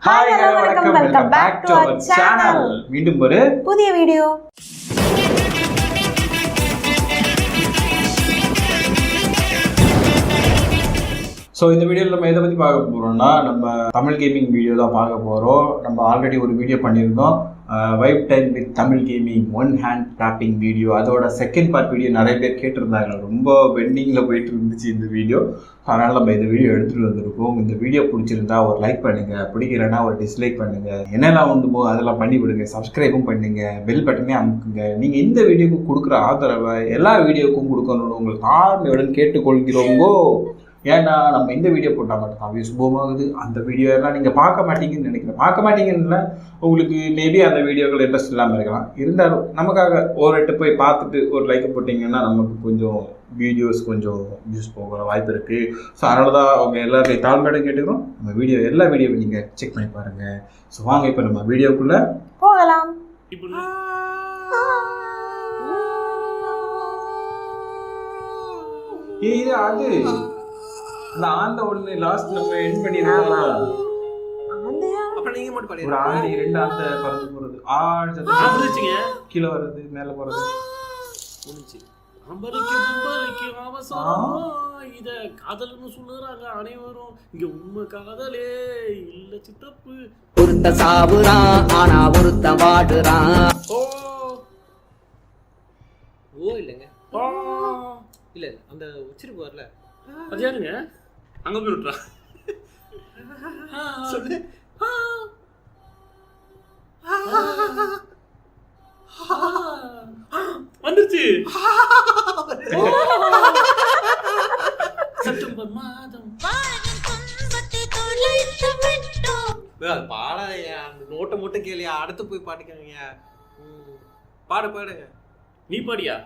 Hi hello வணக்கம் welcome back to our channel. மீண்டும் ஒரு புதிய வீடியோ. ஸோ இந்த வீடியோவில் நம்ம எதை பற்றி பார்க்க போகிறோம்னா, நம்ம தமிழ் கேமிங் வீடியோ தான் பார்க்க போகிறோம். நம்ம ஆல்ரெடி ஒரு வீடியோ பண்ணியிருந்தோம், vibe time with Tamil gaming one hand topping video. அதோட செகண்ட் பார்ட் வீடியோ நிறைய பேர் கேட்டிருந்தாங்க, ரொம்ப பெண்டிங்கில் போயிட்டு இருந்துச்சு இந்த வீடியோ. அதனால் நம்ம இந்த வீடியோ எடுத்துகிட்டு வந்திருக்கோம். இந்த வீடியோ பிடிச்சிருந்தா ஒரு லைக் பண்ணுங்கள், பிடிக்கலைன்னா ஒரு டிஸ்லைக் பண்ணுங்கள், என்னெல்லாம் வந்துமோ அதெல்லாம் பண்ணி விடுங்க, சப்ஸ்கிரைபும் பண்ணுங்கள், பெல் பட்டனே அமுக்குங்க. நீங்கள் இந்த வீடியோவுக்கு கொடுக்குற ஆதரவை எல்லா வீடியோவுக்கும் கொடுக்கணும்னு உங்களுக்கு தாழ்மையுடன் கேட்டுக்கொள்கிறோங்கோ. ஏன்னா நம்ம இந்த வீடியோ போட்டால் மட்டும் தான் வியூஸ் பூமாகுது. அந்த வீடியோ எல்லாம் நீங்கள் பார்க்க மாட்டீங்கன்னு நினைக்கிறேன். பார்க்க மாட்டீங்கன்னா உங்களுக்கு மேபி அந்த வீடியோக்கள் இன்ட்ரெஸ்ட் இல்லாமல் இருக்கலாம். இருந்தாலும் நமக்காக ஒரு எட்டு போய் பார்த்துட்டு ஒரு லைக் போட்டிங்கன்னா நமக்கு கொஞ்சம் வீடியோஸ் கொஞ்சம் வியூஸ் போகிற வாய்ப்பு இருக்குது. ஸோ அதனால தான் அவங்க எல்லாருக்கும் தாழ்மையுடன் கேட்டுக்கிறோம். நம்ம வீடியோ எல்லா வீடியோவும் நீங்கள் செக் பண்ணி பாருங்கள். ஸோ வாங்க இப்போ நம்ம வீடியோக்குள்ளே போகலாம். இது அது அந்த ஆந்த ஒண்ணு லாஸ்ட் நம்ம எண்ட் பண்ணிருக்கோம். அப்ப நீங்க மட்டும் பாருங்க. ஒரு ஆண்டி ரெண்டு ஆந்த பறந்து போறது, ஆடுச்சுங்க, கீழ வருது, மேல போறது முடிஞ்சு. அம்பலிக்கு அவசரம் இத காதல்னு சொல்லுறாங்க அனைவரும். இங்க உண்மை காதலே இல்ல சித்தப்பு. ஒருத்த சாவுறான் ஆனா ஒருத்த வாடுறான். ஓ இல்லங்க இல்ல அந்த உச்சிருக்கு வரல. அது யாருங்க? அங்க போய் விட்டுறா சொல்லு. வந்துருச்சு. செப்டம்பர் மாதம் பாடாதயா, அந்த நோட்டை மட்டும் கேளியா, அடுத்து போய் பாட்டுக்கங்க. பாடுங்க. நீ பாடியா?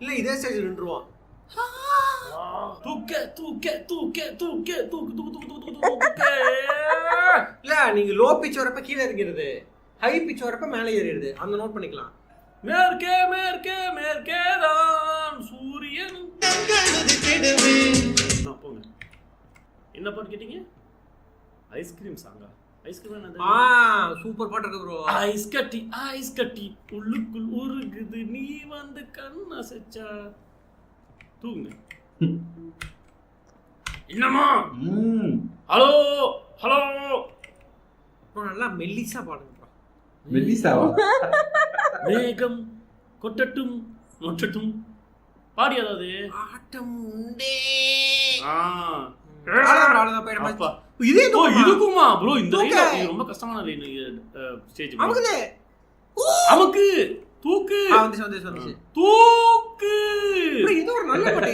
இல்ல இதே ஸ்டேஜ் நின்றுவான். தூக்க தூக்க தூக்க தூக்க தூக்கு தூக்கு தூக்கு தூக்கு தூக்கு. இல்ல நீங்க லோ பிட்ச் வரப்ப கீழே இறங்கிறது, ஹை பிட்ச் வரப்ப மேலே ஏறிடுது. அந்த நோட் பண்ணிக்கலாம். மேற்கே மேற்கே மேற்கே தான் சூரியன். போங்க. என்ன பாட்டு கேட்டீங்க? ஐஸ்கிரீம் சாங்கா? ஐஸ்கிரீம் என்னது? சூப்பர் பாட்டு இருக்கு ப்ரோ. ஐஸ் கட்டி உள்ளுக்குள் உருகுது, நீ வந்து கண் அசைச்சா. தூங்க. என்னமா? Hello hello. நல்லா மெல்லிசா பாடுங்க. மெல்லிசாவா? மேகம் கொட்டட்டும் நொட்டட்டும் பாடி. அதாவது ஆட்டம் உண்டே. இதுக்குமா ப்ரோ இந்த ரொம்ப கஷ்டமான ஸ்டேஜ். நமக்கு தூக்கு தூக்கு. இது ஒரு நல்ல பாட்டு.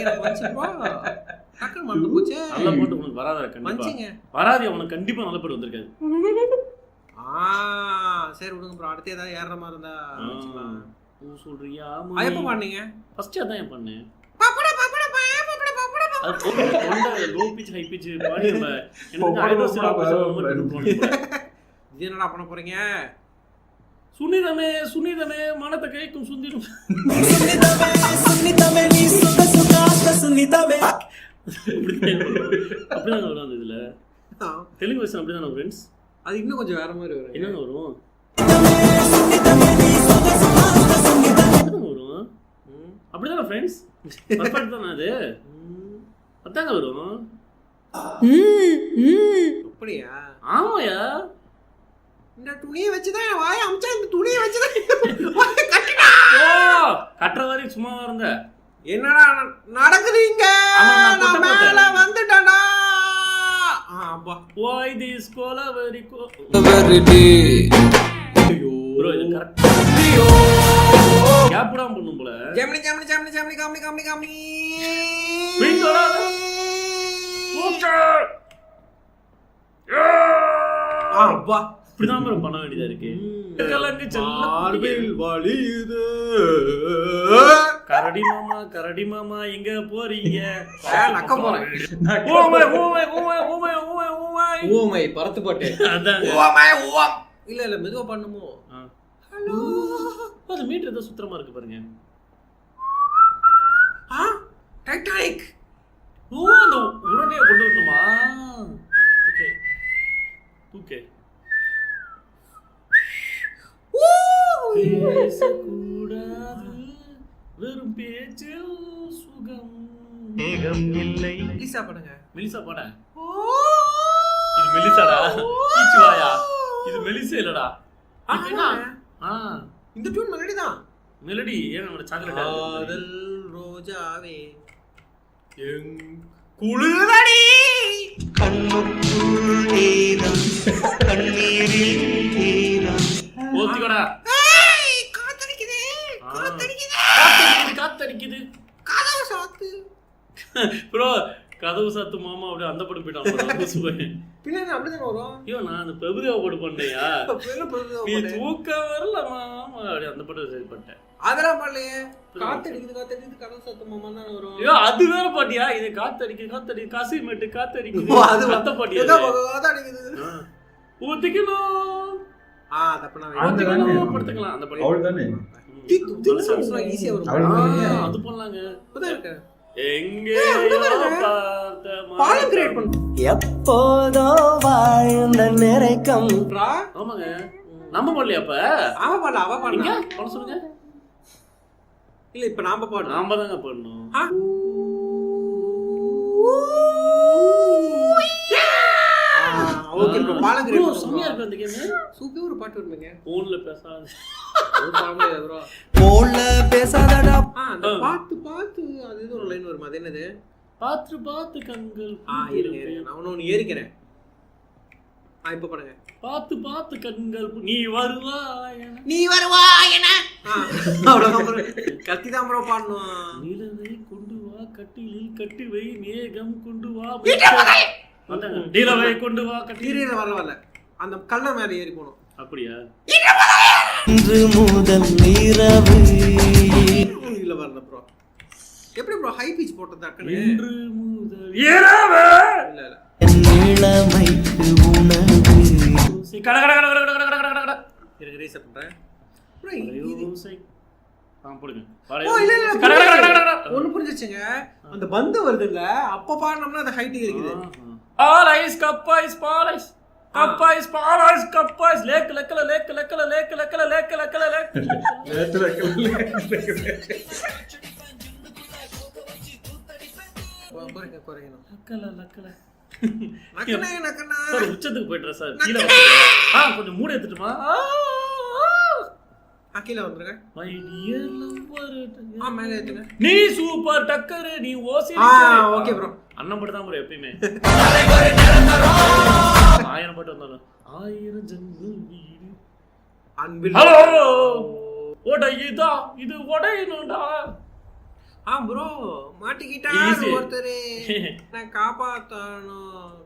டக்குனு மறந்து போச்சு. நல்ல பாட்டு உனக்கு வராத? கண்டிப்பா வராது. உனக்கு கண்டிப்பா நல்ல பாட்டு வந்திருக்காது. சரி விடுங்க ப்ரோ. அடுத்து ஏதாவது ஏறுற மாதிரி இருந்தா சொல்றியா? எப்ப பண்ணீங்க? ஃபர்ஸ்ட் அதான் ஏன் பண்ணேன். லோ பிட்ச் ஹை பிட்ச் பாடி நம்ம இது என்னடா பண்ண போறீங்க? சுனிதமே சுனிதமே மனத்தை கேட்கும் சுந்திரும். அப்படிதான் வரும் அந்த இதுல. தெலுங்கு வெர்ஷன் அப்படிதான் ஃப்ரெண்ட்ஸ். அது இன்னும் கொஞ்சம் வேற மாதிரி வரும். என்னங்க வரும்? வரும் அப்படிதானே ஃப்ரெண்ட்ஸ்? பர்ஃபெக்ட் தானே அது? அதாங்க வரும். அப்படியா? ஆமாயா. இந்த துணியை வச்சுதான் வாய அமிச்சா. இந்த துணியை வச்சுதான் கட்டுற வரைக்கும் சும்மா இருந்த. என்னடா நடக்குதுங்க? நான் மேல வந்துட்டேனா? Why this cola very bro இது கரெக்ட். கேப் தான் பண்ணும் போல. ஜெமினி ஜெமினி ஜெமினி ஜெமினி காமி காமி காமி பிங்கடா ஓகே. அப்பா இப்படிதான் ப்ரோ பண்ண வேண்டியதா இருக்கு. கலங்க செல்ல வலியுது. கரடி மாமா எங்க போறீங்க? நக்க போறேன். ஓமை ஓமை ஓமை ஓமை ஓமை ஓமை ஓமை பறத்து போட்டு. அதாங்க ஓமை ஓம். இல்ல மெதுவா பண்ணுமோ. ஹலோ அது மீட்டர் ஏதோ சுத்தமா இருக்கு பாருங்க. டைட்டானிக். ஓ அந்த உடனே கொண்டு வரணுமா? தூக்கே. பேசக்கூடாது வெறும் பேச்சில் சுகம். மேகம் இல்லை. மெலிசா பாடுங்க. மெலிசா பாட. இது மெலிசாடா. கீச்சு வாயா. இது மெலிசா இல்லடா. இந்த டியூன் மெலடி தான். மெலடி ஏன் நம்ம சாக்லேட் காதல் ரோஜாவே எங் குளிரடி கண்ணுக்குள் நீதான் கண்ணீரில் நீதான். ஓத்திக்கடா. ஏய் காத்தடிக்குது காத்தடிக்குது. கதவு சாத்து. ப்ரோ கதவு சாத்து மாமா அப்படியே அந்த படம் போயிட்டான். பின்னாடி அப்படிதான் வரும். ஐயோ நான் அந்த பிரபுதேவா படம் பண்ணையா. நீ தூக்கம் வரல மாமா அப்படியே அந்த படம் சரி பண்ணிட்டேன். அதெல்லாம் பண்ணலையே. காத்தடிக்குது கதவு சாத்து மாமா தான் வரும். ஐயோ அது வேற பாட்டியா. இது காத்தடிக்குது காசிமேட்டு காத்தடிக்குது. அது அந்த பாட்டியா. காத்தடிக்குது. ஊத்திக்கணும். தப்பனா ஊத்திக்கணும் படுத்துக்கலாம் அந்த படம். அவ்வளவுதானே. ஈஸியா வரும். அது பண்ணலாங்க. இப்பதான் இருக்கு. எங்கே பாலம் கிரியேட் பண்ணு. எப்போதோ வாழ்ந்த நிறைக்கம். ஆமாங்க நம்ம பண்ணலையா அப்ப. அவ பாடல அவ பாடுங்க. பண்ண சொல்லுங்க. இல்ல இப்ப நாம பாடணும். நாம தாங்க பண்ணணும். ஓகே ப்ரோ பாலம் கிரியேட் பண்ணு. செமையா இருக்கு அந்த கேம். சூப்பர் ஒரு பாட்டு வருதுங்க. போன்ல பேசாத. ஒரு பாடல ப்ரோ. போல பேசாதடா. அந்த பாத்து அது இது ஒரு லைன் வரும். அது என்னது? பாத்து கண்கள். இருங்க நான் ஒன்னு ஏறிக்கிறேன். இப்ப பாருங்க. பாத்து கண்கள் நீ வருவாய் என. அவ்வளவுதான் ப்ரோ. கத்தி தான் ப்ரோ பாடணும். நிலவை கொண்டு வா கட்டிலில் கட்டி வை மேகம் கொண்டு வா. நிலவை கொண்டு வா கட்டில வரல. அந்த கல்ல மேல ஏறி போணும். அப்படியா? இன்று முதல் இரவு இல்ல வரல ப்ரோ. எப்படி ப்ரோ ஹை பீச் போட்டது டக்குனு? இன்று முதல் இரவு. இல்ல இளமைக்கு உணவு. கட இருங்க ரீசெட் பண்றேன். ப்ரோ போடுங்க. ஒண்ணு புரிஞ்சிச்சுங்க. அந்த பந்து வருது இல்ல அப்ப பாடணும்னா அந்த ஹைட் இருக்குது. ஆல் ஐஸ் கப் ஐஸ் பால் ஐஸ் கப் ஐஸ் பால் ice cup ice lakh Laggala lakh Laggala lakh Laggala lakh Laggala lakh குறையணும். Laggala Laggala நக்கனா sir உச்சத்துக்கு போயிடுறேன் சார். கீழே வந்து கொஞ்சம் மூட எடுத்துட்டுமா. கீழே வந்துருங்க. My dear lover. மேல ஏத்துங்க. நீ சூப்பர் டக்கர் நீ ஓசி. Okay bro. அண்ணன் பட்டு தான் ப்ரோ எப்பயுமே. 1000 பாட்டு வந்தாலும் 1000 ஜன்னல் வீடு அன்பில். ஹலோ ஓடையுதா இது ஓடையணும்டா. ப்ரோ மாட்டிக்கிட்டா ஒருத்தரே நான் காப்பாத்தணும்.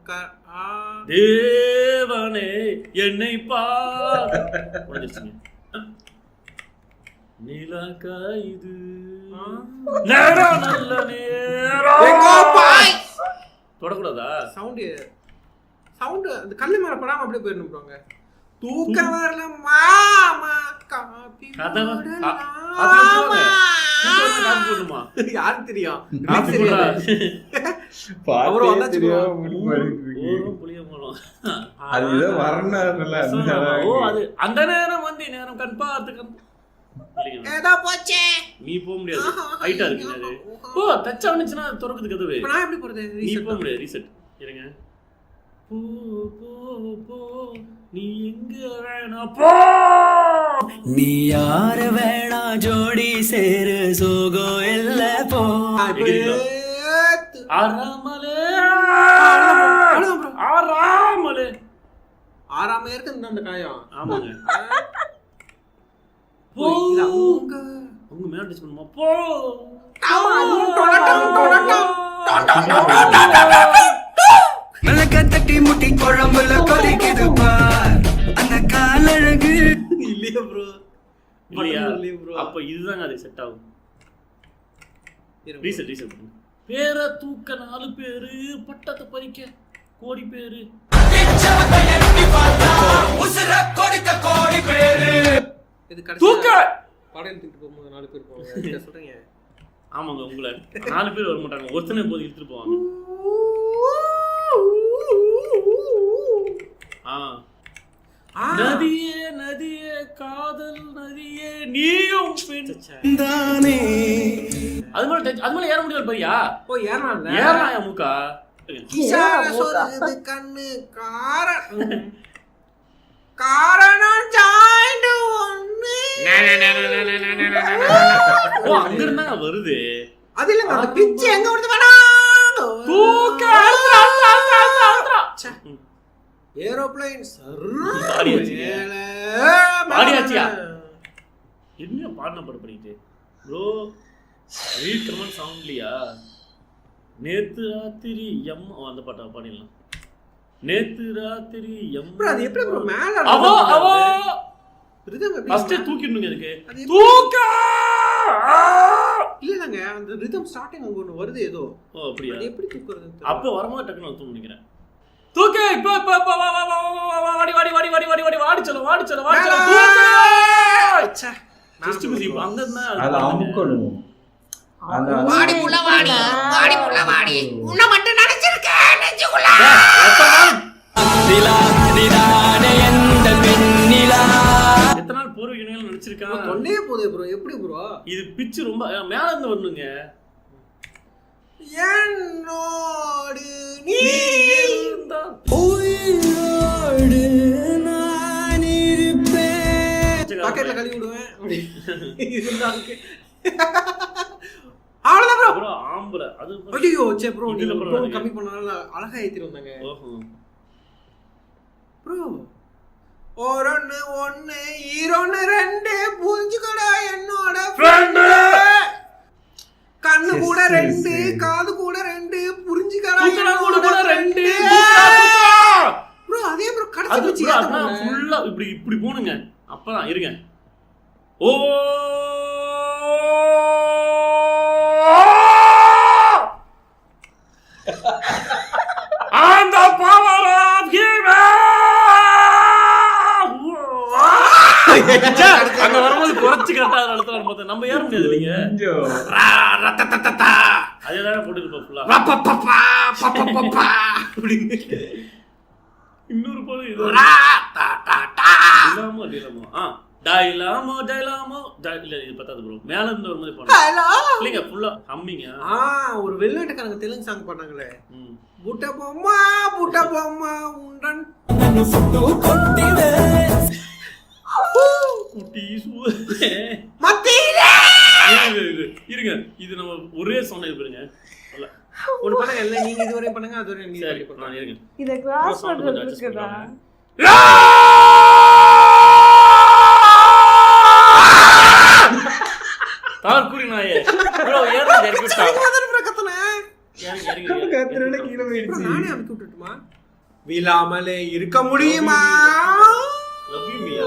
தேவனே என்னை பார். நிலக்கா இது நேரம் நல்ல நேரம். தொடக்கூடாதா? சவுண்ட் அந்த கல்லு மேல படாம அப்படியே போயிடணும் ப்ரோங்க. தூக்கம் வரல மாமா காபி போடுமா யாருக்கு தெரியும்? அந்த நேரம் வந்து நேரம் கண் பார்த்து நீ போக முடியாது. ஹைட்டா இருக்கு. ஓ டச் ஆனிச்சுனா திறக்குது கதவு. நான் எப்படி போறது? நீ போக முடியாது. ரீசெட் இருங்க. போ போ போ நீ எங்க வேணா போ. நீ யார வேணா ஜோடி சேரு சோகோ இல்ல போ. ஆறாமலே இருக்கு அந்த காயம். ஆமாங்க. போ உங்க மேல டச் பண்ணுமா. போ மிளக தட்டி முட்டி குழம்புல கொதிக்குது பார் அந்த காலழகு. இல்லையா ப்ரோ? இல்லையா? அப்ப இதுதாங்க அது செட் ஆகும். ரீசெட் பேர தூக்க 4 பேரு பட்டத்தை பறிக்க கோடி பேரு. இது தூக்க படம் தூக்கிட்டு போகும்போது 4 பேர் போவாங்க சொல்றீங்க. ஆமாங்க உங்களை 4 பேர் வர மாட்டாங்க. ஒருத்தனை போது இழுத்துட்டு போவாங்க. நதியே நதியே காதல் நதியே நீயும் தானே அது மேல ஏற முடியாது பையா. ஓ ஏறலாம் ஏறலாம் மூக்கா. கிஷார சொல்றது கண்ணு காரணம் ஜாயிண்ட் ஒண்ணு. ஓ அங்க இருந்தா வருது. அது இல்லங்க அந்த பிட்ச் எங்க வருது வேணா தூக்க ஏரோப்ளேன் பாடியாச்சியா என்ன பாடின படம் பண்ணிட்டு ப்ரோ ரீட் கமெண்ட் சவுண்ட்லியா நேத்து ராத்திரி எம் அந்த பாட்டை பாடிடலாம். நேத்து ராத்திரி எம் அது எப்படி ப்ரோ மேல அவோ அவோ ரிதம் எப்படி ஃபர்ஸ்ட் தூக்கிடணுங்க அதுக்கு தூக்க இல்லங்க அந்த ரிதம் ஸ்டார்டிங் அங்க ஒன்னு வருது ஏதோ. ஓ அப்படியே அது எப்படி தூக்குறது அப்ப வரும்போது டக்குன்னு தூக்க நினைக்கிறேன். தூக்க இப்ப வாடி வாடி வாடி வாடி வாடி வாடி வாடி சொல்ல வாடி சொல்ல வாடி சொல்ல தூக்க ச்சே ஜஸ்ட் மிஸ் இப்ப அங்க இருந்தா அது அமுக்கணும். அந்த வாடி புள்ள வாடி உன்னை மட்டும் நினைச்சிருக்கேன் நெஞ்சுக்குள்ள. எத்தனை நாள் பூர்வீகங்கள் நினைச்சிருக்கான் தொண்டே போதே ப்ரோ எப்படி ப்ரோ இது பிச்சு ரொம்ப மேல இருந்து வரணுங்க. என்னோடு நீ உயிரோடு நான் இருப்பேன். பாக்கெட்ல கழுவி விடுவேன் அவ்வளவுதான் ப்ரோ. ஆம்பளை அது ஐயோ சே ப்ரோ இதுல நீங்க பரவாயில்லைங்க. கம்மி பண்ணனால அழகா ஏத்திட்டு வந்தாங்க ஓஹோ ப்ரோ. ஒன்னு ஒன்னு ஈரோன்னு ரெண்டு புரிஞ்சுக்கடா என்னோட ஃப்ரெண்ட். கண்ணு கூட ரெண்டு காது கூட ரெண்டு புரிஞ்சுக்கடா கூட ரெண்டு ப்ரோ. அதே ப்ரோ கடைசி அது பிச்சு ஃபுல்லா இப்படி இப்படி போணுங்க. அப்பதான் இருங்க. ஓ அந்த பவர் ஆஃப் அங்க வரும்போது குறைச்சு கரெக்டா நடத்துறாரு பார்த்தா நம்ம ஏற முடியாது இல்லைங்க. அதேதான் போட்டுருப்போம் ஃபுல்லா இன்னொரு போது இது டைலாமோ டைலாமோ டைலாமோ டைலாமோ இல்ல இது பத்தாது ப்ரோ. மேல இருந்து ஒரு மாதிரி போனோம் இல்லைங்க ஃபுல்லா ஹம்மிங்க. ஒரு வெளிநாட்டுக்காரங்க தெலுங்கு சாங் பண்ணாங்களே புட்ட பொம்மா உண்டன் குட்டி மத்தியிலே இருங்க இது நம்ம ஒரே சொன்னது பாருங்க. ஒன்னு பண்ணுங்க இல்ல நீங்க இதுவரை பண்ணுங்க அதுவரை நீங்க சரி பண்ணுங்க. நான் இருங்க இத கிராஸ் பண்றதுக்குடா தாக்குறி நாயே ப்ரோ ஏறா டெர்கிட்டா கத்துறேன்னு கீழே போயிடுச்சு. நானே அமுக்கி விட்டுட்டுமா விழாமலே இருக்க முடியுமா? Love you Mia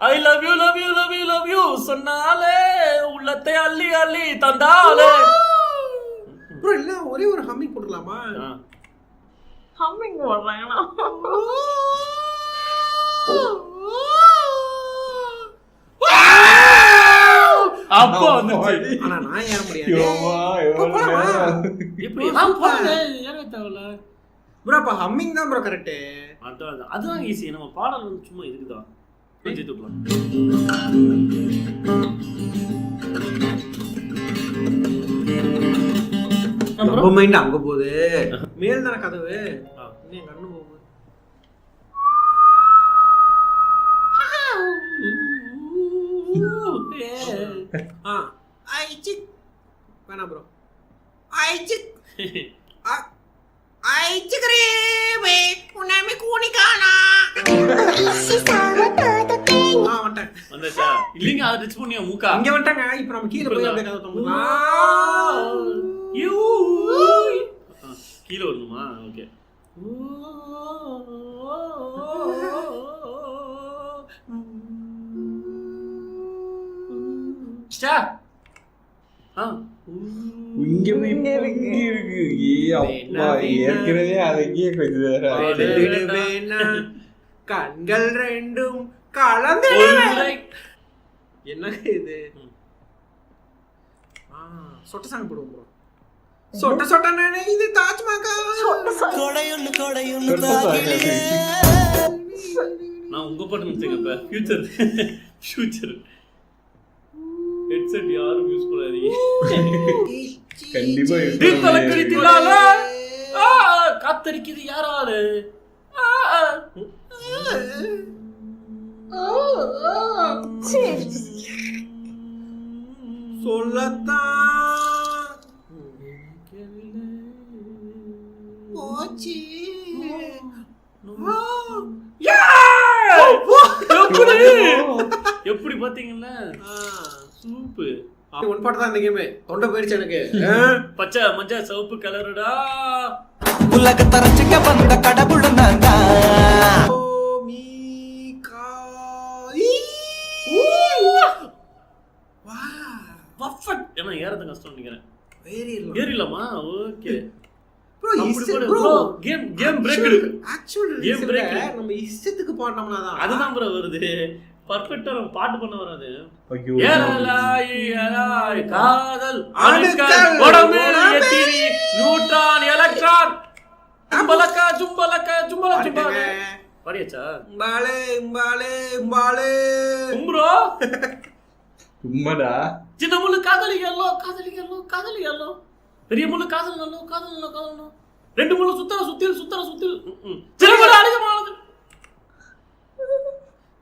I love you love you love you love you சொன்னாலே உள்ளத்தை அள்ளி அள்ளி தந்தாலே ப்ரோ இல்ல ஒரே ஒரு ஹம்மிங் போடலாமா? ஹம்மிங் போடுறாங்களா? அப்போ வந்துச்சு. ஆனா நான் ஏற முடியாது எப்படி போங்க ஏற தேவல ப்ரோ. அப்ப ஹம்மிங் தான் ப்ரோ கரெக்ட். அதுதான் ஈஸி. நம்ம பாடல் வந்து சும்மா இதுக்குதான் கொஞ்சம் தூக்கலாம். நம்ம மைண்ட் அங்க போகுது மேல் தான கதவு இன்னும் கண்ணு போகுது. ஐச்சிக் வேணா ப்ரோ. ஐச்சிக் ஐச்சிக்ரேமே உன்னை கூனிகானா வந்துட்டேன். வந்துச்சா இல்லைங்க அதை டச் பண்ணியா மூக்கா இங்க வந்துட்டாங்க. இப்போ நம்ம கீழே போய் அப்படியே கதவு தம்பலாம். கீழே வரணுமா? ஓகே இங்க இருக்கு. அப்பா ஏற்கனவே அதையே கொஞ்சம் கண்கள் ரெண்டும் கலந்து என்னங்க இது? சொட்ட சாங் போடுவோம் ப்ரோ. சொட்ட சொட்ட நினைக்குது தாஜ்மஹால். கொடையுன்னு நான் உங்க பாட்டு நினைச்சேங்க. இப்ப ஃபியூச்சர் ஹெட்செட் யாரும் யூஸ் பண்ணாதீங்க. கண்டிப்பா தீத்தலக்கடி தில்லால காத்தரிக்குது யாராரு? சொல்லத்தான் போச்சு. எப்படி பாத்தீங்கன்னா சூப்பு ஒன் பாட்டு தான் இந்த கேம். தொண்டை போயிடுச்சு எனக்கு. பச்சை மஞ்சள் சிவப்பு கலருடா. உலக தரச்சுக்க வந்த கடவுள் நான் தான். பர்ஃபெக்ட். ஏன்னா ஏறது கஷ்டம் நினைக்கிறேன். ஏறிடலாமா? ஓகே. நம்ம இஷ்டத்துக்கு பாடினோம்னா தான் அதுதான் ப்ரோ வருது. பர்ஃபெக்ட்டா நம்ம பாட்டு பண்ண வராது. ஐயோ காதல் நியூட்ரான் எலக்ட்ரான் ஜும்பலக்கா ஜும்பலக்கா ஜும்பல ஜும்பல பாடியாச்சா? உம்பாலே உம்பாலே உம்பாலே ப்ரோ உண்மைடா. சின்ன முள்ளு காதலி எல்லோ காதலி எல்லோ காதலி எல்லோ. பெரிய முள்ளு காதல் நல்லோ காதல் நல்லோ காதல் நல்லோ. ரெண்டு முள்ளு சுத்தர சுத்தில் சுத்தர சுத்தில். சின்ன முள்ளு அதிகமானது.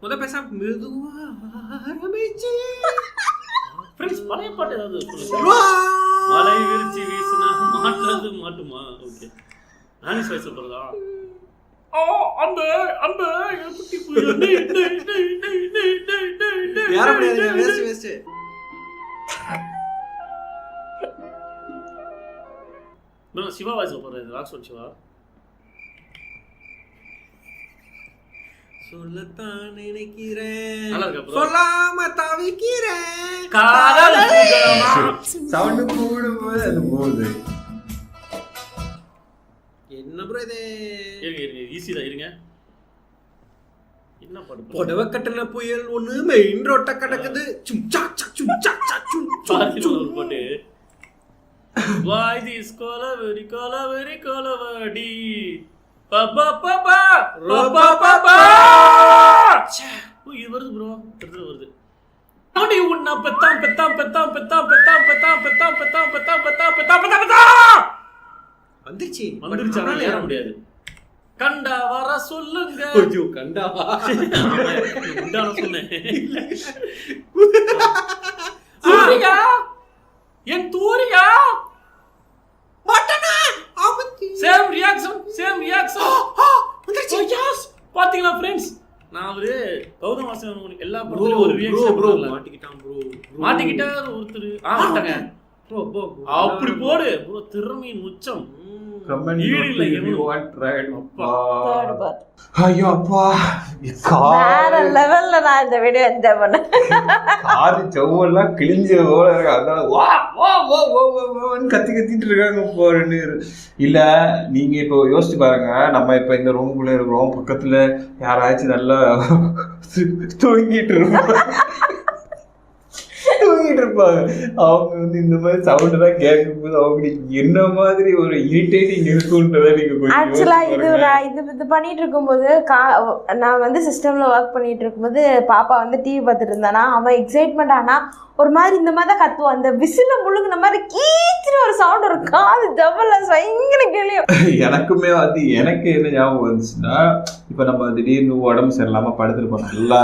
முத பேச மெதுவா ஆரம்பிச்சு. ஃப்ரெண்ட்ஸ் பழைய பாட்டு ஏதாவது சொல்லுங்க. மலை விரிச்சி வீசினா மாட்டுறது மாட்டுமா? ஓகே. நானே பேச போறதா? அந்த அந்த குட்டி புயல் யார முடியாது. Waste waste. நான் சிவா வாய்ஸ் போறேன். ராக்ஸோன் சிவா. சொல்லத்தான் நினைக்கிறேன் நல்லா இருக்கா bro? சொல்லாம தவிக்கிறேன். காதல் சவுண்ட் கூடும்போது அது போகுது. என்ன ப்ரோ இது? இருங்க ஈஸி தான் இருங்க. என்ன பாட்டு? புடவை கட்டண புயல் ஒண்ணு மெயின் ரோட்ட கடக்குது. சும் சாக் சாக் சும் சாக் சாக் சும் பாட்டு ஒரு பாட்டு. Why this கொலவெறி கொலவெறி கொலவடி Papa Papa Papa Papa. இது வருது ப்ரோ. வருது. ஆடி உன்ன பெத்தாம் பெத்தாம் பெத்தாம் பெத்தாம் பெத்தாம் பெத்தாம் பெத்தாம் பெத்தாம் பெத்தாம் பெத்தாம் பெத்தாம் பெத்தாம் பெத்தாம். வந்துருச்சு. வந்துருச்சா? ஏற முடியாது. கண்டா வர சொல்லுங்க. ஐயோ கண்டாவா? உண்டான சொன்னேன். தூரியா என் தூரியா மட்டனா ஆமத்தி. Same reaction. வந்துருச்சு. எஸ் பாத்தீங்களா फ्रेंड्स? நான் ஒரு கௌதம் வாசன் எல்லா படத்துலயும் ஒரு ரியாக்ஷன் ப்ரோ ப்ரோ மாட்டிக்கிட்டான் ப்ரோ. மாட்டிக்கிட்டா ஒருத்தர் ஆமாட்டாங்க ப்ரோ அப்படி போடு ப்ரோ. திறமையின் உச்சம். கமெண்ட் ஈடுல you want right. Third part. ஐயோ அப்பா வேற லெவல்ல நான் இந்த வீடியோ என்ஜாய் பண்ணேன். காது செவ்வெல்லாம் கிழிஞ்ச போல இருக்கு. அதான் வா வா வா வா வான்னு கத்திட்டு இருக்காங்க போறேன்னு. இல்ல நீங்க இப்போ யோசிச்சு பாருங்க. நம்ம இப்ப இந்த ரூமுக்குள்ள இருக்கிறோம். பக்கத்துல யாராச்சும் நல்லா தூங்கிட்டு இருப்பாங்க. அவங்க வந்து இந்த மாதிரி சவுண்ட் எல்லாம் கேட்கும் போது அவங்களுக்கு என்ன மாதிரி ஒரு இரிட்டேட்டிங் இருக்குன்றதை நீங்க ஆக்சுவலா இது பண்ணிட்டு இருக்கும்போது நான் வந்து சிஸ்டம்ல ஒர்க் பண்ணிட்டு இருக்கும்போது பாப்பா வந்து டிவி பார்த்துட்டு இருந்தானா. அவன் எக்ஸைட்மெண்ட் ஆனா ஒரு மாதிரி இந்த மாதிரி தான் கத்துவான். அந்த விசில முழுங்கின மாதிரி கீச்சுன்னு ஒரு சவுண்ட் ஒரு காது டபுள்ல பயங்கர கேள்வியும். எனக்குமே வந்து எனக்கு என்ன ஞாபகம் வந்துச்சுன்னா, இப்ப நம்ம திடீர்னு உடம்பு சரியில்லாம படுத்துருப்போம். நல்லா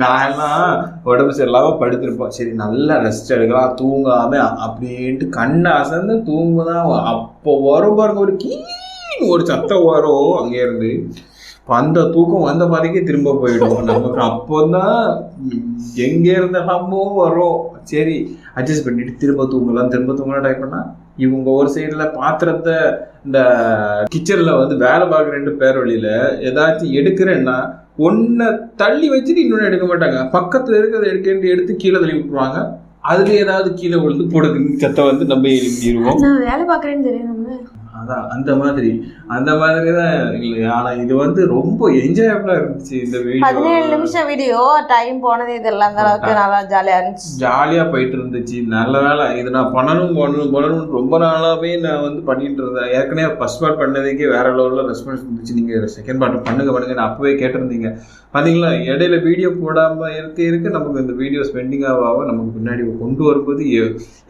நான் எல்லாம் உடம்பு சரியில்லாம படுத்திருப்போம். சரி நல்லா ரெஸ்ட் எடுக்கலாம் தூங்காம அப்படின்ட்டு கண்ணை அசந்து தூங்குதான். அப்போ வரும் பாருங்க ஒரு ஒரு சத்தம் வரும் அங்கே இருந்து. அந்த தூக்கம் வந்த பாதைக்கே திரும்ப போயிடும் நமக்கு. அப்போதான் எங்கே இருந்த சம்பவம் வரும். சரி அட்ஜஸ்ட் பண்ணிட்டு திரும்ப தூங்கலாம் ட்ரை பண்ணா இவங்க ஒரு சைடில் பாத்திரத்தை இந்த கிச்சனில் வந்து வேலை பார்க்குற 2 பேர் வழியில் ஏதாச்சும் எடுக்கிறேன்னா ஒன்றை தள்ளி வச்சுட்டு இன்னொன்று எடுக்க மாட்டாங்க. பக்கத்தில் இருக்கிறத எடுத்து கீழே தள்ளி விட்டுருவாங்க. அதுல ஏதாவது கீழே விழுந்து போடுக்கு சத்தம் வந்து நம்ம எழுப்பிடுவோம். வேலை பார்க்குறேன்னு தெரியும். அதான் அந்த மாதிரி தான் இல்லை. ஆனால் இது வந்து ரொம்ப என்ஜாயபிளாக இருந்துச்சு இந்த வீடியோ. 17 நிமிஷம் வீடியோ டைம் போனது இதெல்லாம் அந்த அளவுக்கு நல்லா ஜாலியாக இருந்துச்சு. ஜாலியாக போயிட்டு இருந்துச்சு. நல்ல வேலை இது நான் பண்ணணும் ரொம்ப நாளாகவே நான் வந்து பண்ணிட்டு இருந்தேன். ஏற்கனவே ஃபர்ஸ்ட் பார்ட் பண்ணதுக்கே வேற லெவலில் ரெஸ்பான்ஸ் இருந்துச்சு. நீங்கள் செகண்ட் பார்ட் பண்ணுங்க நான் அப்போவே கேட்டிருந்தீங்க. பார்த்தீங்களா, இடையில வீடியோ போடாமல் இருக்க நமக்கு இந்த வீடியோ ஸ்பெண்டிங் ஆக நமக்கு பின்னாடி கொண்டு வரும்போது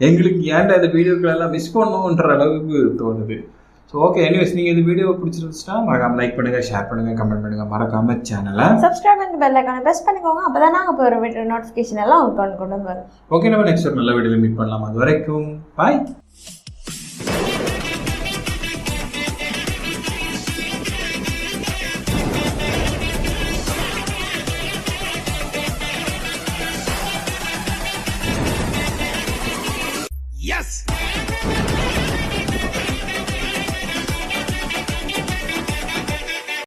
எங்களுக்கு ஏன்டா இந்த வீடியோக்களெல்லாம் மிஸ் பண்ணணுன்ற அளவுக்கு தோணுது. ஸோ ஓகே, எனிவேஸ் நீங்கள் இந்த வீடியோ பிடிச்சிருந்துச்சுன்னா மறக்காம லைக் பண்ணுங்கள், ஷேர் பண்ணுங்கள், கமெண்ட் பண்ணுங்கள், மறக்காம சேனலை சப்ஸ்கிரைப் பண்ணி பெல் ஐகானை ப்ரெஸ் பண்ணிக்கோங்க. அப்போ தான் நாங்கள் போகிற வீடியோ நோட்டிஃபிகேஷன் எல்லாம் உங்களுக்கு கொண்டு வரும். ஓகே, நம்ம நெக்ஸ்ட் ஒரு நல்ல வீடியோவில் மீட் பண்ணலாம். அது வரைக்கும் பாய்.